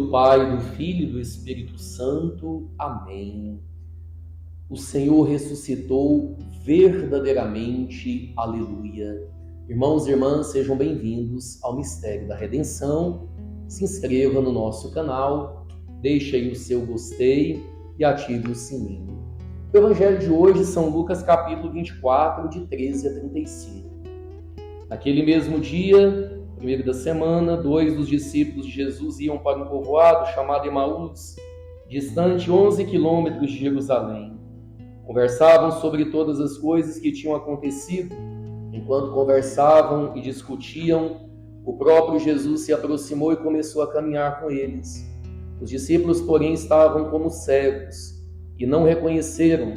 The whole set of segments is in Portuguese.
do Pai, do Filho e do Espírito Santo. Amém. O Senhor ressuscitou verdadeiramente. Aleluia. Irmãos e irmãs, sejam bem-vindos ao mistério da redenção. Se inscreva no nosso canal, deixe aí o seu gostei e ative o sininho. O evangelho de hoje, São Lucas, capítulo 24, de 13 a 35. Naquele mesmo dia, primeiro da semana, 2 dos discípulos de Jesus iam para um povoado chamado Emaús, distante 11 quilômetros de Jerusalém. Conversavam sobre todas as coisas que tinham acontecido. Enquanto conversavam e discutiam, o próprio Jesus se aproximou e começou a caminhar com eles. Os discípulos, porém, estavam como cegos e não reconheceram.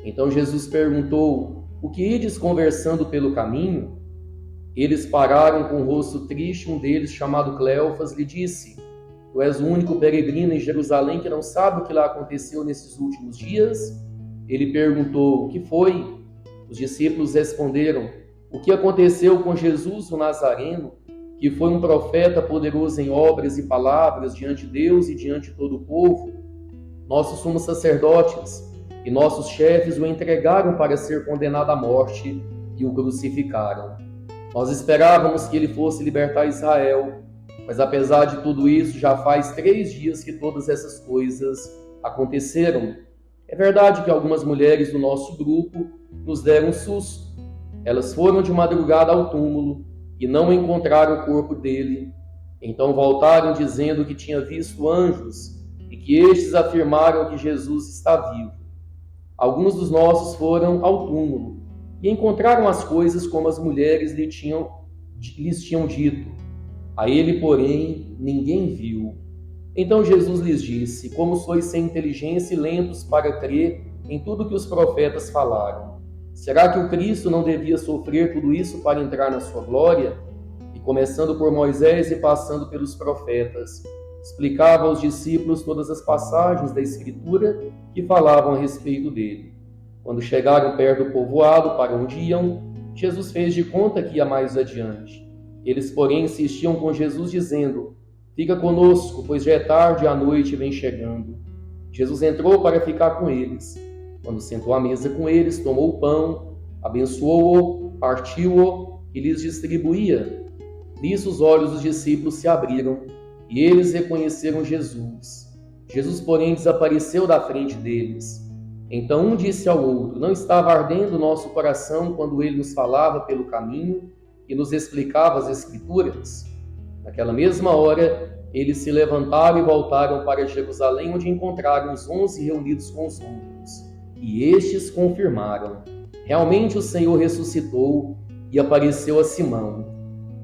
Então Jesus perguntou: "O que ides conversando pelo caminho?" Eles pararam com o rosto triste. Um deles, chamado Cleofas, lhe disse: "Tu és o único peregrino em Jerusalém que não sabe o que lá aconteceu nesses últimos dias?" Ele perguntou: "O que foi?" Os discípulos responderam: "O que aconteceu com Jesus o Nazareno, que foi um profeta poderoso em obras e palavras diante de Deus e diante de todo o povo. Nossos sumos sacerdotes e nossos chefes o entregaram para ser condenado à morte e o crucificaram. Nós esperávamos que ele fosse libertar Israel, mas apesar de tudo isso, já faz 3 dias que todas essas coisas aconteceram. É verdade que algumas mulheres do nosso grupo nos deram um susto. Elas foram de madrugada ao túmulo e não encontraram o corpo dele. Então voltaram dizendo que tinha visto anjos e que estes afirmaram que Jesus está vivo. Alguns dos nossos foram ao túmulo e encontraram as coisas como as mulheres lhes tinham dito. A ele, porém, ninguém viu." Então Jesus lhes disse: "Como sois sem inteligência e lentos para crer em tudo que os profetas falaram? Será que o Cristo não devia sofrer tudo isso para entrar na sua glória?" E começando por Moisés e passando pelos profetas, explicava aos discípulos todas as passagens da Escritura que falavam a respeito dele. Quando chegaram perto do povoado para onde iam, Jesus fez de conta que ia mais adiante. Eles, porém, insistiam com Jesus, dizendo: "Fica conosco, pois já é tarde e a noite vem chegando." Jesus entrou para ficar com eles. Quando sentou à mesa com eles, tomou o pão, abençoou-o, partiu-o e lhes distribuía. Nisso os olhos dos discípulos se abriram e eles reconheceram Jesus. Jesus, porém, desapareceu da frente deles. Então um disse ao outro: "Não estava ardendo o nosso coração quando ele nos falava pelo caminho e nos explicava as Escrituras?" Naquela mesma hora, eles se levantaram e voltaram para Jerusalém, onde encontraram os 11 reunidos com os outros. E estes confirmaram: "Realmente o Senhor ressuscitou e apareceu a Simão."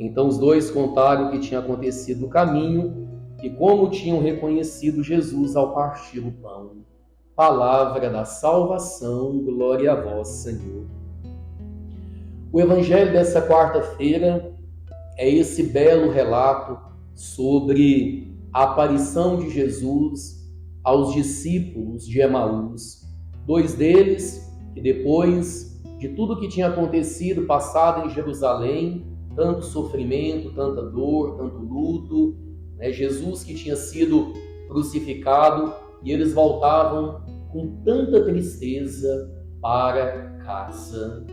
Então os dois contaram o que tinha acontecido no caminho e como tinham reconhecido Jesus ao partir o pão. Palavra da salvação, glória a vós, Senhor. O evangelho dessa quarta-feira é esse belo relato sobre a aparição de Jesus aos discípulos de Emaús. 2 deles que, depois de tudo que tinha acontecido, passado em Jerusalém, tanto sofrimento, tanta dor, tanto luto, Jesus que tinha sido crucificado, e eles voltavam com tanta tristeza para casa.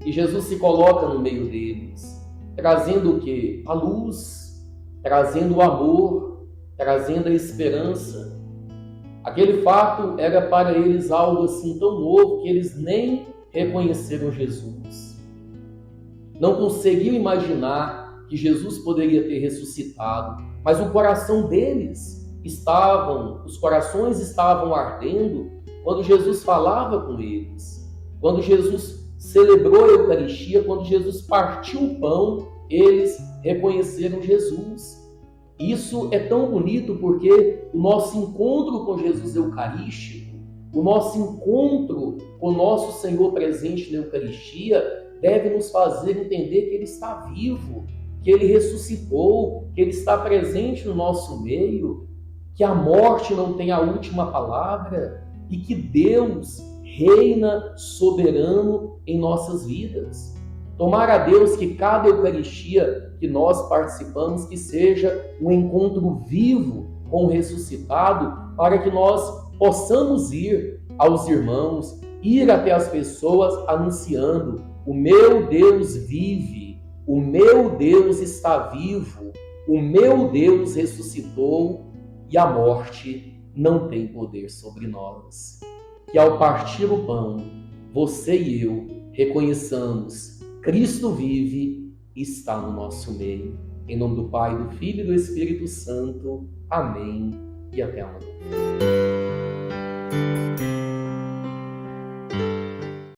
E Jesus se coloca no meio deles, trazendo o quê? A luz, trazendo o amor, trazendo a esperança. Aquele fato era para eles algo assim tão novo que eles nem reconheceram Jesus. Não conseguiam imaginar que Jesus poderia ter ressuscitado, mas o coração deles os corações estavam ardendo quando Jesus falava com eles, quando Jesus celebrou a Eucaristia, quando Jesus partiu o pão, eles reconheceram Jesus. Isso é tão bonito porque o nosso encontro com Jesus Eucarístico, o nosso encontro com o nosso Senhor presente na Eucaristia, deve nos fazer entender que Ele está vivo, que Ele ressuscitou, que Ele está presente no nosso meio, que a morte não tem a última palavra e que Deus reina soberano em nossas vidas. Tomara a Deus que cada Eucaristia que nós participamos, que seja um encontro vivo com o ressuscitado, para que nós possamos ir aos irmãos, ir até as pessoas anunciando: o meu Deus vive, o meu Deus está vivo, o meu Deus ressuscitou e a morte não tem poder sobre nós. Que ao partir o pão, você e eu reconheçamos: Cristo vive e está no nosso meio. Em nome do Pai, do Filho e do Espírito Santo. Amém. E até amanhã.